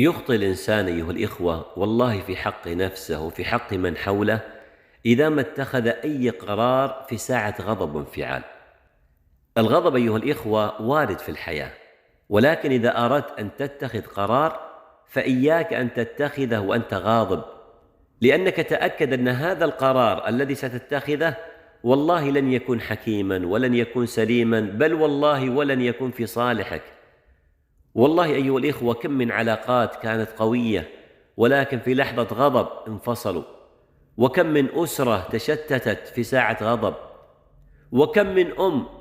يخطئ الإنسان أيها الإخوة والله في حق نفسه وفي حق من حوله إذا ما اتخذ أي قرار في ساعة غضب وانفعال. الغضب أيها الإخوة وارد في الحياة، ولكن إذا أردت أن تتخذ قرار فإياك أن تتخذه وأنت غاضب، لأنك تأكد أن هذا القرار الذي ستتخذه والله لن يكون حكيما ولن يكون سليما، بل والله ولن يكون في صالحك. والله أيها الإخوة كم من علاقات كانت قوية ولكن في لحظة غضب انفصلوا، وكم من أسرة تشتتت في ساعة غضب، وكم من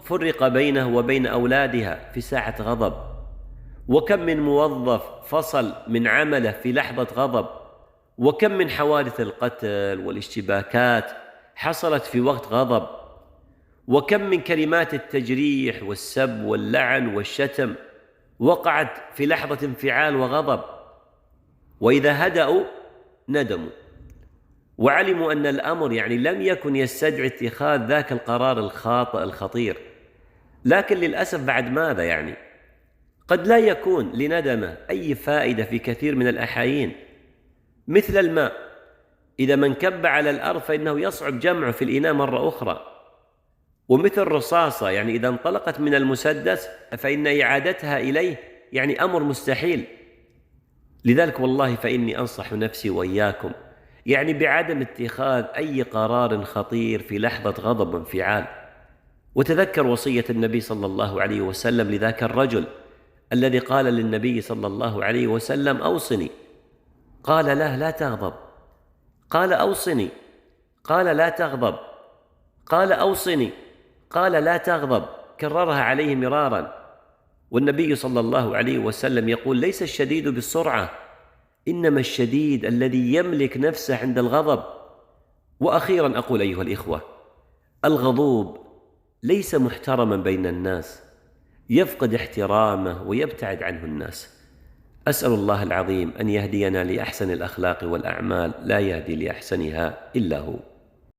فرق بينه وبين أولادها في ساعة غضب، وكم من موظف فصل من عمله في لحظة غضب، وكم من حوادث القتل والاشتباكات حصلت في وقت غضب، وكم من كلمات التجريح والسب واللعن والشتم وقعت في لحظة انفعال وغضب، وإذا هدأوا ندموا وعلموا أن الأمر لم يكن يستدعي اتخاذ ذاك القرار الخاطئ الخطير. لكن للأسف بعد ماذا قد لا يكون لندمه أي فائدة في كثير من الأحايين، مثل الماء إذا ما انكب على الأرض فإنه يصعب جمعه في الإناء مرة أخرى، ومثل الرصاصة إذا انطلقت من المسدس فإن إعادتها إليه أمر مستحيل. لذلك والله فإني أنصح نفسي وإياكم بعدم اتخاذ أي قرار خطير في لحظة غضب وانفعال. وتذكر وصية النبي صلى الله عليه وسلم لذاك الرجل الذي قال للنبي صلى الله عليه وسلم: أوصني. قال له: لا تغضب. قال: أوصني. قال: لا تغضب. قال: أوصني. قال: لا تغضب. كررها عليه مرارا. والنبي صلى الله عليه وسلم يقول: ليس الشديد بالسرعة، إنما الشديد الذي يملك نفسه عند الغضب. وأخيرا أقول أيها الإخوة، الغضوب ليس محترما بين الناس، يفقد احترامه ويبتعد عنه الناس. أسأل الله العظيم أن يهدينا لأحسن الأخلاق والأعمال، لا يهدي لأحسنها إلا هو.